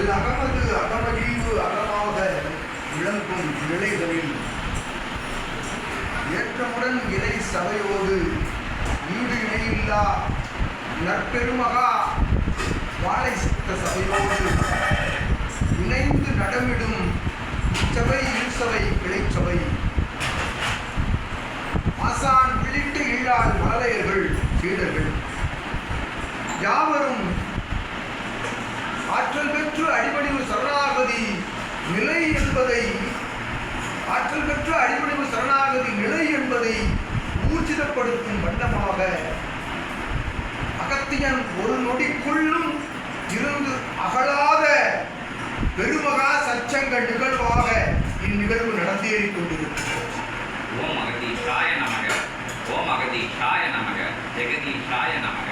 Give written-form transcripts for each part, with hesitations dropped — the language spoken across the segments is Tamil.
நல் அகமது அகமகிழ்வு அகமாக விளங்கும் நிலைகளில் ஏற்றமுடன் இறை சபையோடு ஈடு இணையில்லா நற்பெருமகா வாழை சித்த சபையோடு இணைந்து நடமிடும் சபை இருசபை கிளைச்சபை ஆசான் உள்ளிட்டு ஈழால் மழலையர்கள் சீடர்கள் யாவரும் ஆற்றல் பெற்று அடிபணிவு சரணாகதி நிலை என்பதை ஊர்ஜிதப்படுத்தும் வண்ணமாக அகத்தியன் ஒரு நொடிக்குள்ளும் இருந்து அகலாத பெருமகா சச்சங்க நிகழ்வாக இந்நிகழ்வு நடந்தேறிக் கொண்டிருக்கிறது. ஓம் அகதீஷாய நமக, ஓம் அகதீஷாய நமக, ஜெகதீஷாய நமக.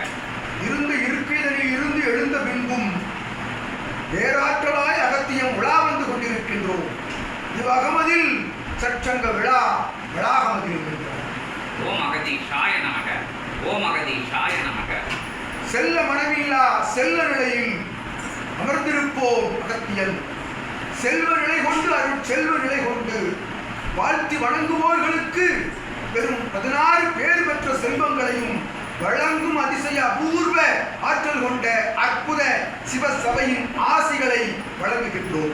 இருந்து இருக்கைதனில் இருந்து எழுந்த பின்பும் பேராற்றலாய் அகத்தியம் விழா வந்து கொண்டிருக்கின்றோம். இது அகமதில் சச்சங்க விழாகமதில் இருக்கின்றன. ஓம் அகதீஷாய நமக, ஓம் அகதீஷாய நமக. செல்ல மனமில்லா செல்ல நிலையில் அமர்ந்திருப்போம் அகத்தியன். செல்வ நிலை கொண்டு செல்வ நிலை கொண்டு வாழ்த்தி வணங்குவோர்களுக்கு பெரும் 16 பேர் பெற்ற செல்வங்களையும் வழங்கும் அதிசய அபூர்வ ஆற்றல் கொண்ட அற்புத சிவசபையின் ஆசிகளை வழங்குகின்றோம்.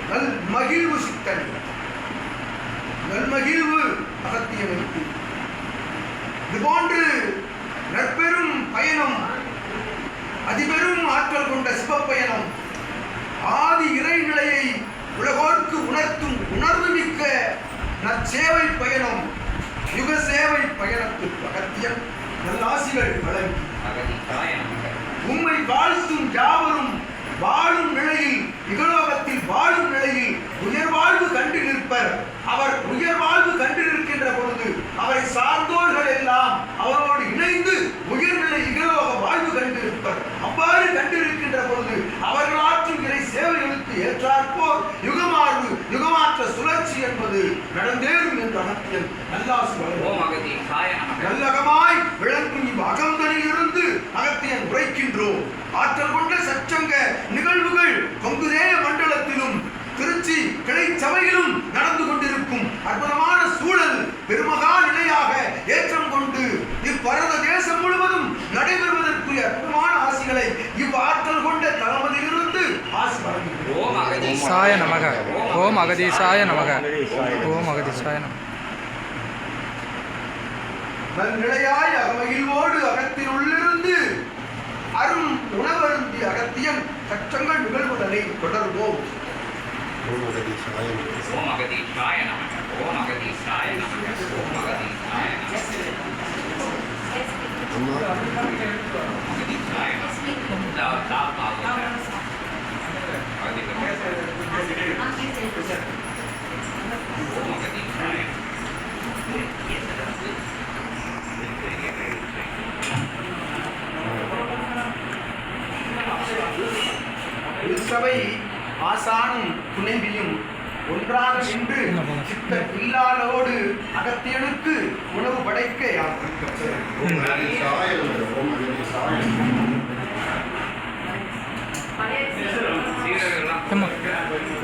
நல் மகிழ்வு சித்தன், நல் மகிழ்வு அகத்தியனுக்கு இதுபோன்று நற்பெரும் பயணம், அதிபெரும் ஆற்றல் கொண்ட சிவப்பயணம், ஆதி இறைநிலையை உலகோர்க்கு உணர்த்தும் உணர்வு மிக்க நற்சேவை பயணம், யுக சேவை பயணத்திற்கு அகத்தியன் நல்லாசிகள் வழங்கி உம்மை வாழ்த்தும் யாவரும் வாழும் நிலையில் இகலோகத்தில் வாழும் நிலையில் உயர்வாழ்வு கண்டு நிற்பர். அவர் உயர்வாழ்வு கண்டு நிற்கின்ற பொழுது அவரை சார்ந்தோர்கள் எல்லாம் அவரோடு இணைந்து உயர்நிலை இகலோக வாழ்வு கண்டு இருப்பர். அவ்வாறு கண்டிருக்கின்ற பொழுது அவர்கள் ஆற்றும் இறை சேவைகளுக்கு ஏற்றாற்போர் யுகமார்வு யுகமாற்ற சுழற்சி என்பது நடந்தேறும் என்று அகத்தியன் நல்லாசி நல்லகமாய் விளங்கும் இவ் அகந்தனில் இருந்து அகத்தியன் உரைக்கின்றோம். ஆற்றல் கொண்ட சச்சங்க நிகழ்வுகள் கொங்குதேய மண்டலத்திலும் திருச்சி கிளை சபையிலும் நடந்து கொண்டிருக்கும் அற்புதமான சூழல் பெருமகா நிலையாக ஏற்றம் கொண்டு இப்பரத தேசம் முழுவதும் நடைபெறுவதற்குரிய அற்புதமான ஆசிகளை இவ்வாற்றல் கொண்ட தளபதியிலிருந்து ஆசி வழங்குகிறோம். ஓம் அகதீசாய நமக, ஓம் அகதீசாய நமக, ஓம் அகதீசாய நமக. நல்நிலையாய் அகமகிழ்வோடு அகத்தில் உள்ளிருந்து அரும் உணவருந்தி அகத்தியன் சச்சங்கள் நிகழ்வுடனை தொடர்வோம். ஓம் அகதீஷாய நமக, ஓம் அகதீஷாய நமக, ஓம் அகதீஷாய சபை ஆசானும் துணைவியும் ஒன்றாக நின்று சித்த இல்லாதோடு அகத்தியனுக்கு உணவு படைக்க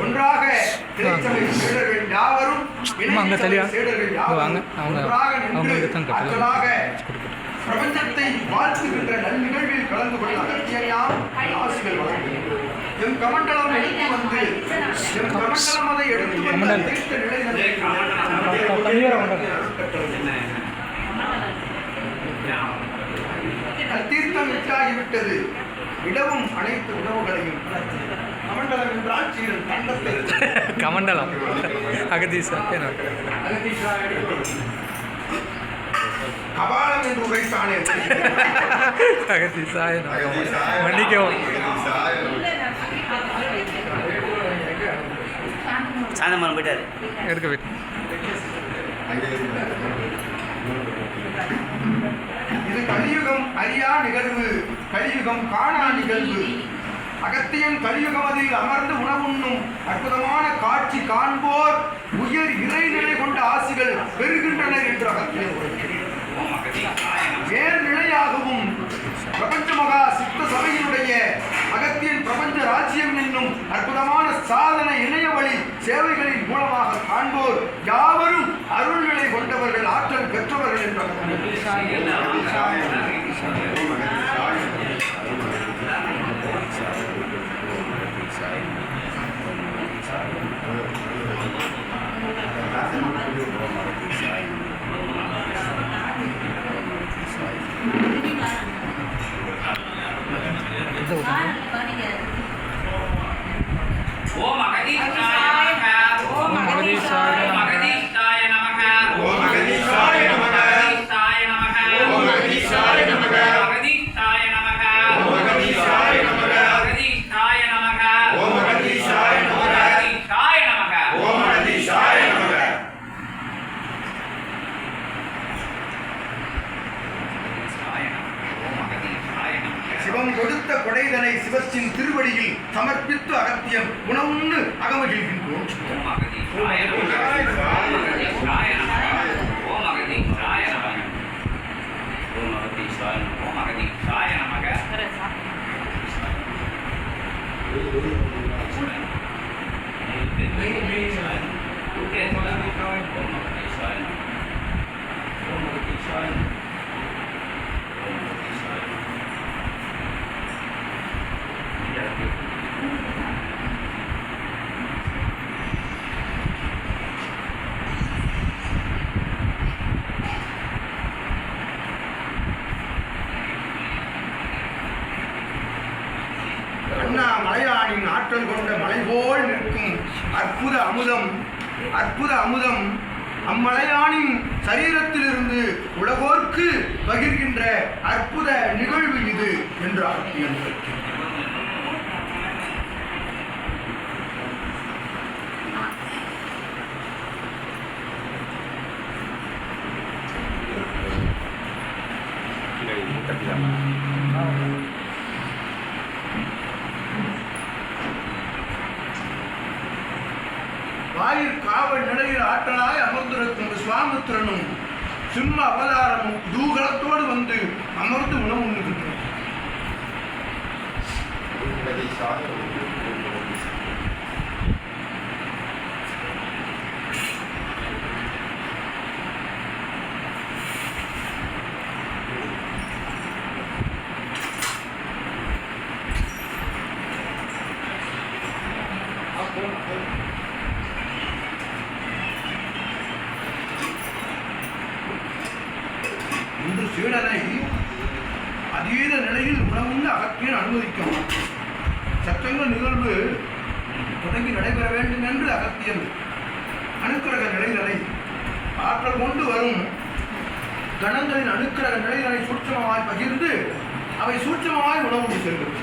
ஒன்றாக சீடர்கள் யாவரும் பிரபஞ்சத்தை வாழ்த்துகின்ற நல்நிகழ்வில் கலந்து கொள்ள அகத்தியாம் ஆசிகள் வழங்குகின்றோம். எம் கமண்டலம் எடுத்து வந்து எம் கமண்டலம் அதை எடுத்து வந்து தீர்த்தம் விட்டாகிவிட்டது. இடவும் அனைத்து உணவுகளையும் கமண்டலம் என்றால் சீரன் கண்டத்தை கமண்டலம் அகதீசா கபாலம் என்று உரைத்தானே அகதீசாய மன்னிக்கவும். சாயந்தரம் போயிட்டாரு எடுக்க போயிட்டு இது கலியுகம் அறியா நிகழ்வு, கலியுகம் காணா நிகழ்வு. அகத்தியன் கலியுகமதில் அமர்ந்து உணவுண்ணும் அற்புதமான காட்சி காண்போர் உயர் இறைநிலை கொண்ட ஆசிகள் பெறுகின்றனர் என்று அகத்தியன் உரைக்கிறார். ஓம் அகதீசாய நமக நேர்நிலையாகவும் பிரபஞ்ச மகா சித்த சபையினுடைய அகத்தியன் பிரபஞ்ச ராஜ்யம் என்னும் அற்புதமான சாதன இணைய வழி சேவைகளின் மூலமாக காண்போர் யாவரும் அருள்நிலை கொண்டவர்கள் ஆற்றல் பெற்றவர்கள் ஓம் அகதீசாய நமக ஓம் அகதீசாய ஓம் அகதீசாய நமக அகதீசாய நமக ஓம் அகதீசாய நமக அகதீசாய நமக ஓம் அகதீசாய நமக அகதீசாய நமக ஓம் அகதீசாய நமக அகதீசாய நமக ஓம் அகதீசாய நமக ஓம் அகதீசாய நமக ஓம் அகதீசாய நமக சிவம் கொடுத்த கொடைதனை சிவத்தின் திருவடியில் சமர்ப்பித்து அகத்தியன் உணவுன்னு அகமகிழ்கின்றோம். ஓம் அகதீசாய நமக ஓம் அகதீசாய நமக ஓம் அகதீசாய நமக ஓம் அகதீசாய நமக ஓம் அகதீசாய நமக அண்ணாமலையானின் ஆற்றல் கொண்ட மலை போல் நிற்கும் அற்புத அமுதம் அம்மலையானின் சரீரத்திலிருந்து உலகோர்க்கு பகிர்கின்ற அற்புத நிகழ்வு இது என்று அகத்தியன் வாயிற் காவல் நிலையில் ஆற்றலாய் அமர்ந்திருக்கும் விஸ்வாமித்திரனும் சிம்ம அவதாரமும் தூகலத்தோடு வந்து அமர்ந்து உணவு உண்ணுகின்றனர். இன்று சீடனை அதீத நிலையில் உணவுண்டு அகத்தியன் அனுமதிக்கும் சட்டங்க நிகழ்வு தொடங்கி நடைபெற வேண்டும் என்று அகத்தியன் அணுக்கிரக நிலைகளை ஆற்றல் கொண்டு வரும் கணங்களின் அணுக்கிரக நிலைகளை சூட்சமமாய் பகிர்ந்து அவை சூட்சமமாய் உணவு செல்லும்.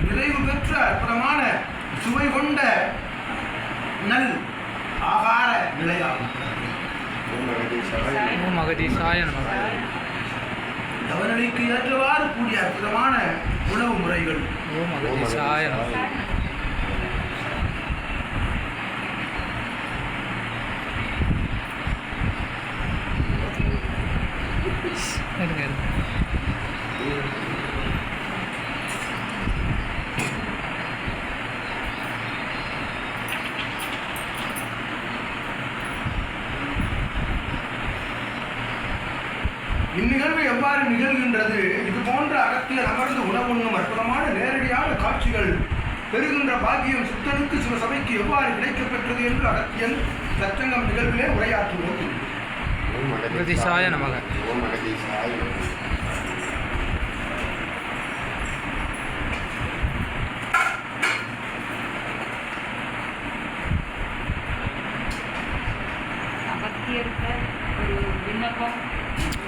நிறைவு பெற்ற அற்புதமான சுவை கொண்ட நல் ஆகார நிலையாகும். ஓம் அகதீசாய நமக தவநிலைக்கு ஏற்றவாறு கூடிய அற்புதமான உணவு முறைகள். ஓம் அகதீசாய நமக இந்நிகழ்வு எவ்வாறு நிகழ்கின்றது? இது போன்ற அகத்தியர் அமர்ந்து உணவுண்ணும் அற்புதமான நேரடியான காட்சிகள் பெறுகின்ற பாக்கியம் சித்தனுக்கு சிவசபைக்கு எவ்வாறு கிடைக்கப்பெற்றது என்று அகத்தியன் சச்சங்கம் நிகழ்விலே உரையாற்றுவோம். அகதீசாய நமக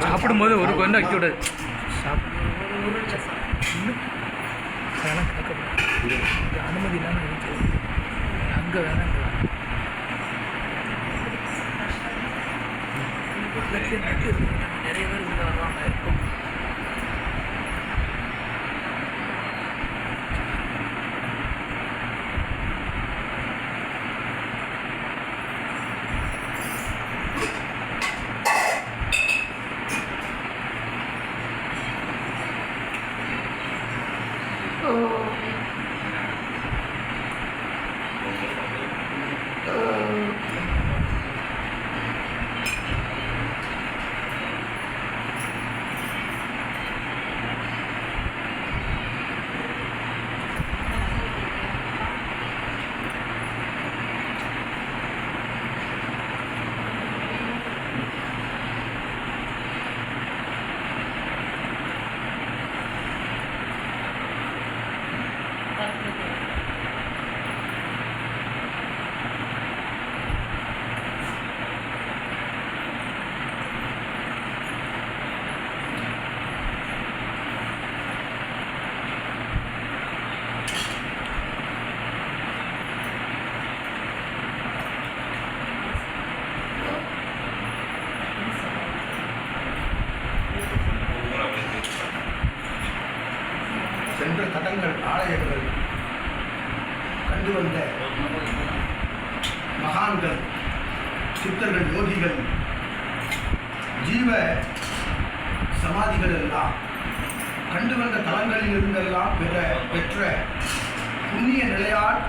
சாப்பிடும்போது ஒரு கொண்டு வைக்க விடாது. அனுமதி அங்கே வேணாம் நிறைய பேர் உள்ள வருவாங்க. சென்ற தடங்கள் ஆலயங்கள் கண்டு வந்த மகான்கள், சித்தர்கள், யோகிகள், ஜீவ சமாதிகள் எல்லாம் கண்டு வந்த தலங்களில் இருந்தெல்லாம் பெற்ற புண்ணிய நிலையால்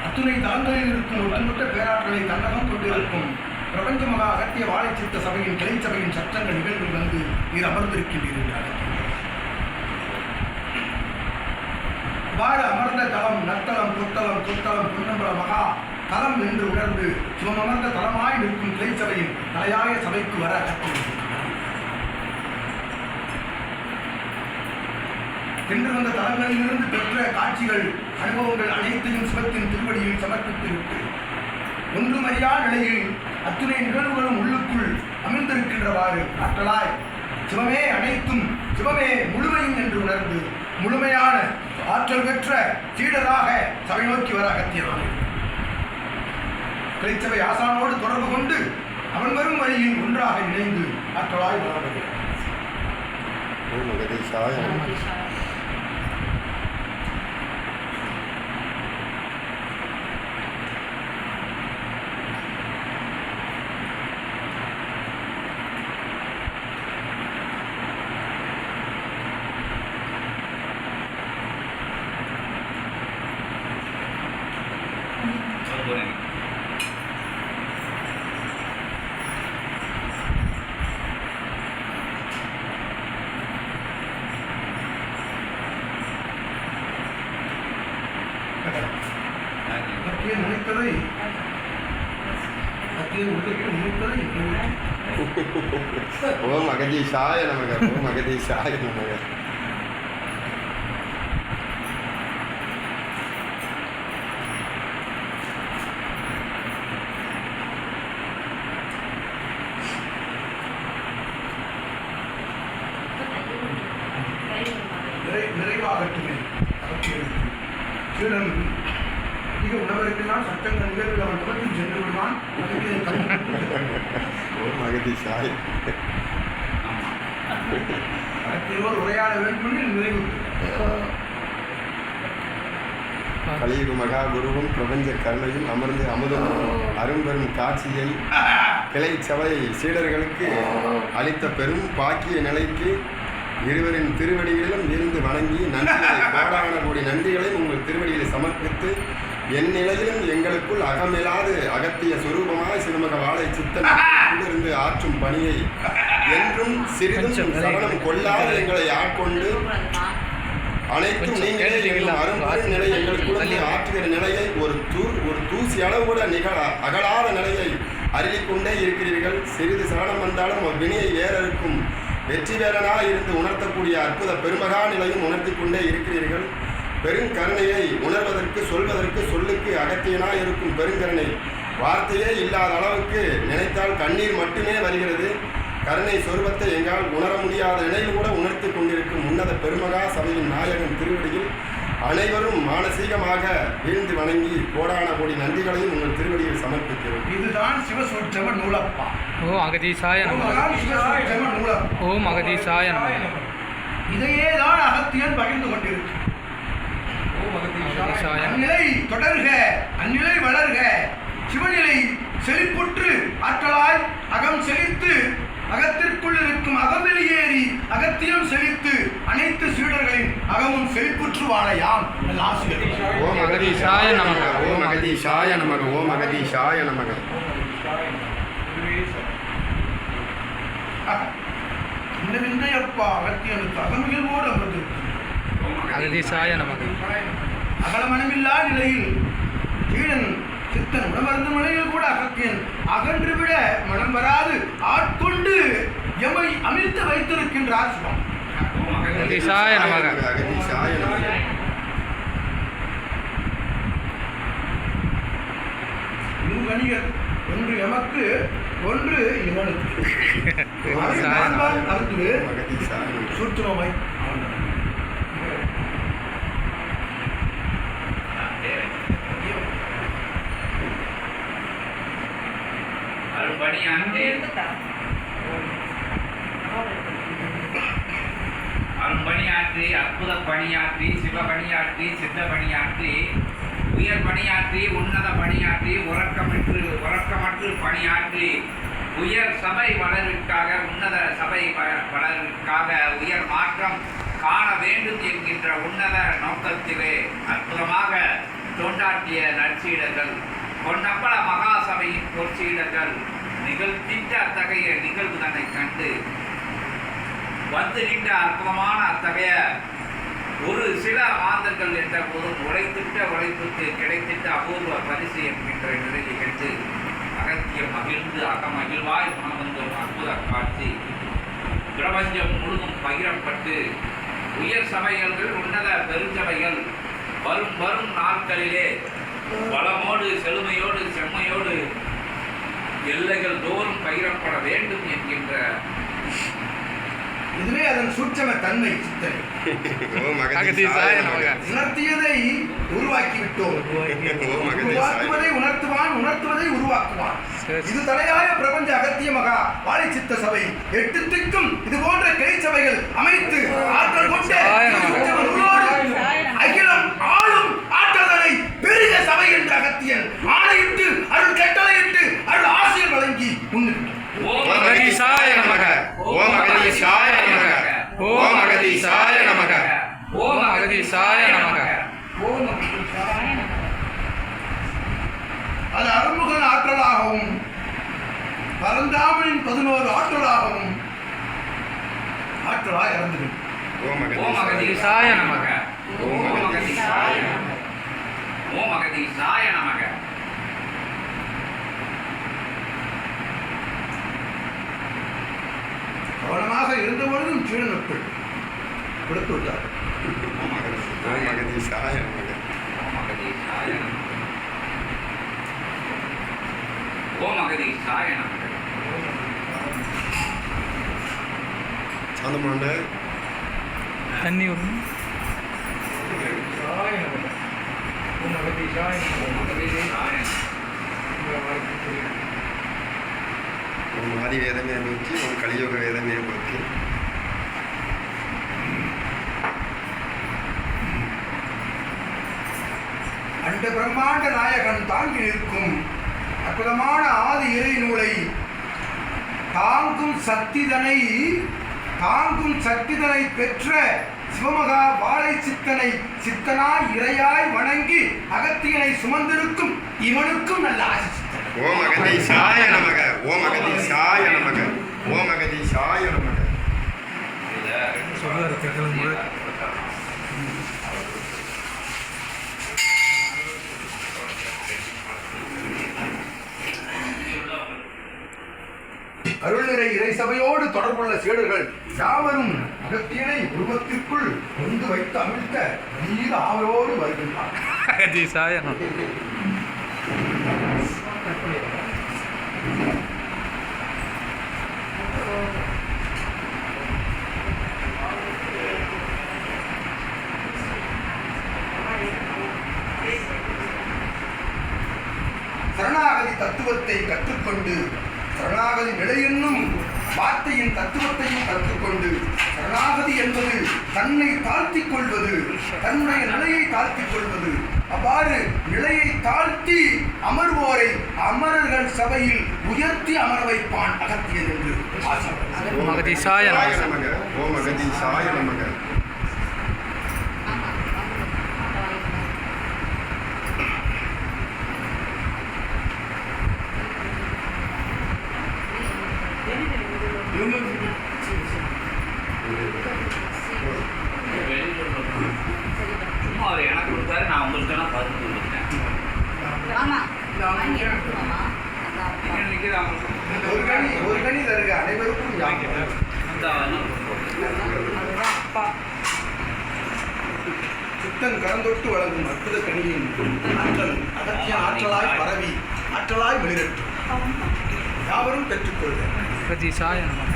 அத்துணை தலங்களில் இருக்கும் ஒட்டுமொத்த பேராற்றலை தன்னகம் கொண்டிருக்கும் பிரபஞ்ச மகா அகத்திய வாழைச்சித்த சபையின் கிளை சபையின் சட்டங்கள் நிகழ்வில் வந்து நீர் அமர்ந்திருக்கின்றீர்கள். அமர்ந்த தலம் நத்தலம் புத்தலம் துத்தலம் பொன்னம்பல மகா தலம் என்று உணர்ந்து சிவமர்ந்த தலமாய் நிற்கும் கிளை சபையின் தலையாய சபைக்கு வர சென்று வந்த தலங்களிலிருந்து பெற்ற காட்சிகள், அனுபவங்கள் அனைத்தையும் சிவத்தின் திருவடியில் சமர்ப்பித்திருக்கு. ஒன்றுமறியா நிலையில் அத்துணை நிகழ்வுகளும் உள்ளுக்குள் அமிழ்ந்திருக்கின்றவாறு ஆற்றலாய் சிவமே அனைத்தும், சிவமே முழுமையும் என்று உணர்ந்து முழுமையான ஆற்றல் பெற்ற சீடராக சபை நோக்கி வர அகத்தியனார் கிளைச்சபை ஆசானோடு தொடர்பு கொண்டு அவன் வரும் வழியில் ஒன்றாக இணைந்து ஆற்றலாய் வளர்கிறார். நினைத்ததை ஓம் அகதீஷாய நமக. ஓம் அகதீஷாய நமக. நிறைவாகட்டுமே. சீடன் அதிக உணவருக்குனால் சட்டங்கள் நிகழ்வில் அவன் முகத்தில் சென்று விடுவான். ஓம் அகதீஷாய. இருவர் உரையாட வேண்டும் என்று நிறைவு. கலியுக மகா குருவும் பிரபஞ்ச கருணையும் அமர்ந்து அமுதம் அரும்பெரும் காட்சியை கிளை சபை சீடர்களுக்கு அளித்த பெரும் பாக்கிய நிலைக்கு இருவரின் திருவடிகளிலும் இருந்து வணங்கி நன்றிகளை, கோடான கோடி நன்றிகளை உங்கள் திருவடியில் சமர்ப்பித்து என் நிலையிலும் எங்களுக்குள் அகமில்லாது அகத்திய சுரூபமாய் சிவமக வாழை சித்தனிருந்து ஆற்றும் பணியை என்றும் சிறிதும் சவனம் கொள்ளாத எங்களை ஆட்கொண்டு அனைத்தும் நீங்களே எங்கள் அரும்பெரும் நிலை எங்களுக்குள்ள ஆற்றுகிற நிலையை ஒரு தூசி அளவு கூட அகலாத நிலையை அருளிக்கொண்டே இருக்கிறீர்கள். சிறிது சரணம் வந்தாலும் வினையை வேறறுக்கும் வெற்றி வேறனாக இருந்து உணர்த்தக்கூடிய அற்புத பெருமகா நிலையும் உணர்த்தி கொண்டே இருக்கிறீர்கள். பெருங்கருணையை உணர்வதற்கு, சொல்வதற்கு, சொல்லுக்கு அகத்தியனாய் இருக்கும் பெருங்கருணை வார்த்தையே இல்லாத அளவுக்கு நினைத்தால் கண்ணீர் மட்டுமே வருகிறது. கருணை சொருபத்தை எங்கால் உணர முடியாத நிலையில் கூட உணர்த்தி கொண்டிருக்கும் உன்னத பெருமகா சபையின் நாயகன் திருவடியில் அனைவரும் மானசீகமாக வீழ்ந்து வணங்கி கோடான கோடி நன்றிகளையும் உங்கள் திருவடியில் சமர்ப்பிக்கிறோம். இதுதான் சிவசூட்சம நூலப்பா. ஓம் அகதீசாய நமக. இதுதான் சிவசூட்சம நூலப்பா. ஓம் அகதீசாய நமக. இதையே தான் அகத்தியன் பகிர்ந்து கொண்டிருக்கு. அகதீசாய நமக. அந்நிலை தொடர்க, அந்நிலை வளர்க, சிவநிலை செழிப்புற்று ஆற்றலாய் அகம் செழித்து அகத்திற்குள் இருக்கும் அகம் வெளியேறி அகத்தியம் செழித்து அனைத்து சீடர்களின் அகமும் செழிப்புற்று வாழையாம். நல்ல ஆசிரியர். ஓம் அகதீசாய நமக. ஓம் அகதீசாய நமக. ஓம் அகதீசாய நமக. இன்னவின்னையப்பா அகத்தியனுக்கு அகமிகழ்வோடு அமர்ந்திருக்கு. அகதீசாய நமக. அகலமனமில்லா நிலையில் கீழன் சித்தன் உணவருந்த நிலையில் கூட அகத்தியன் அகன்றுவிட மனம் வராது ஆட்கொண்டு எமை அமிழ்த்து வைத்திருக்கின்றார் சிவம். அகதீசாய நமக. அகதீசாய நமக. இருங்கணிகள், ஒன்று எமக்கு ஒன்று இவனுக்கு. அகதீசாய நமக. அடுத்து அகதீசாய நமக. சூட்சுமமாய் அரும்பணியாற்றி அரும்பணியாற்றி அற்புத பணியாற்றி சிவபணியாற்றி சித்த பணியாற்றி உயர் பணியாற்றி உன்னத பணியாற்றி உறக்கமற்று பணியாற்றி உயர் சபை வளர்விற்காக உன்னத சபை வளர்விற்காக உயர் மாற்றம் காண வேண்டும் என்கின்ற உன்னத நோக்கத்திலே அற்புதமாக தோண்டாற்றிய நற்சீடர்கள் பொன்னம்பல மகாசபையின் பொற்சீடர்கள் நிகழ்த்திட்ட அத்தகைய நிகழ்வு தன்னை கண்டு வந்து நின்ற அற்புதமான அத்தகைய ஒரு சில மாந்தர்கள் என்ற போதும் உழைப்புக்கு கிடைத்திட்ட அபூர்வ பரிசு என்கின்ற நிலையை கண்டு அகத்தியம் மகிழ்ந்து அகமகிழ்வாய் மனவந்த ஒரு அற்புத காட்சி பிரபஞ்சம் முழுதும் பகிரப்பட்டு உயர் சபைகள் உன்னத பெருஞ்சபைகள் வரும் நாட்களிலே வளமோடு செழுமையோடு செம்மையோடு எல்லைகள் தோறும் பகிரப்பட வேண்டும் என்கின்ற இதுவே அதன் சூட்சம தன்மை. சித்தனை ஓம் அகதீசாய நமக. உணர்த்தியதை உருவாக்கி விட்டோம். ஓம் அகதீசாய உருவாக்குவதை உணர்த்துவான், உணர்த்துவதை உருவாக்குவான். சரி. இது தலையாய பிரபஞ்ச அகத்திய மகா வாழை சித்த சபை 8 திக்கும் இது போன்ற கிளை சபைகள் அமைத்து ஆற்றல் கொண்ட சூட்சும நூலோடு அகிலம் ஆளும் ஆற்றலனை பெரிய சபை என்ற அகத்தியன் ஆணையிட்டு அருள் கட்டளையிட்டு அருள் ஆசிரியர் வழங்கி முன்னிட்டு ஓம் அகதீசாய நமக. ஓம் அகதீசாய நமக. ஓம் அகதீசாய நமக. ஓம் அகதீசாய நமக. அது அருமுகன் ஆற்றலாகவும் பரந்தாமனின் 11 ஆற்றலாகவும் ஆற்றலாய் இறந்தது. ஓம் ஓம் அகதீசாய அகதீசாய நமக. ஓம் அகதீசாய நமக. ஓம் அகதீசாய நமக. கவனமாக இருந்தபொழுதும் சீடனுக்குள் கொடுத்து விட்டார். ஓம் அகதீசாய நமக. ஓம் அகதீசாய நமக. ஓம் அகதீசாய நமக. சாந்தமாண்ட தண்ணி விடணும். ஓம் அகதீசாய நமக. ஓம் ஆதி வேதமே நோக்கி ஓம் கலியுக வேதமே நோக்கி அண்ட பிரம்மாண்ட நாயகன் தாங்கி நிற்கும் அற்புதமான ஆதி இறை நூலை தாங்கும் சக்திதனை பெற்ற சிவமகா வாழை சித்தனாய் இறையாய் வணங்கி அகத்தியனை சுமந்திருக்கும் இவனுக்கும் நல்ல ஆசி. ஓம் அகதீசாய நமக. ஓம் அகதீசாய நமக. ஓம் அகதீசாய நமக. சொல்லுவார் கேட்கல. அருள்நிறை இறை சபையோடு தொடர்புள்ள சீடர்கள் யாவரும் அகத்தியனை உருவத்திற்குள் கொண்டு வைத்து அமிழ்த்த நீர் ஆவலோடு வருகின்றார். அகதீசாய நமக. சரணா சரணாகதி தத்துவத்தை கற்றுக்கொண்டு சரணாகதி நிலை என்னும் வார்த்தையின் தத்துவத்தையும் கற்றுக்கொண்டு சரணாகதி என்பது தன்னை தாழ்த்திக் கொள்வது, தன்னுடைய நிலையை தாழ்த்திக் கொள்வது. அவ்வாறு நிலையை தாழ்த்தி அமர்வோரை அமரர்கள் சபையில் உயர்த்தி அமர வைப்பான் அகத்தியன் என்று ஆசைப்பட்டார். ஓம் அகதீசாய நமக. ஓம் அகதீசாய நமக. சும்மா அவர் எனக்கு கொடுத்தாரு, நான் உங்களுக்கு தான் பகிர்ந்து கொடுத்தேன். இங்க நிக்குது அவங்களுக்கு. ஒரு கணி தருக அனைவருக்கும் ஞாபகம். இந்த சித்தன் கரந்தொட்டு வழங்கும் அற்புத கணியின் ஆற்றல் அகத்திய ஆற்றலாய் பரவி ஆற்றலாய் வெளியிடட்டும். யாவரும் பெற்றுக்கொள்க. அகதீசாய நமக.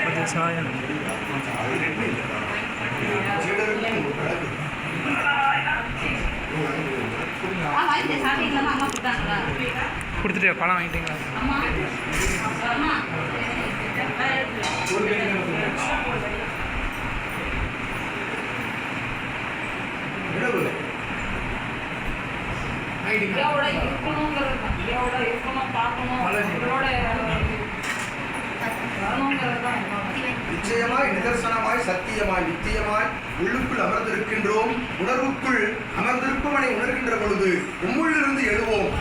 அகதீசாய நமக. கொடுத்துட்டு பழம் வாங்கிட்டீங்களா? நிச்சயமாய் நிதர்சனமாய் சத்தியமாய் நித்தியமாய் உள்ளுக்குள் அமர்ந்திருக்கின்றோம். உணர்வுக்குள் அமர்ந்திருப்பவனை உணர்கின்ற பொழுது உம்முள்ளிருந்து எழுவோம்.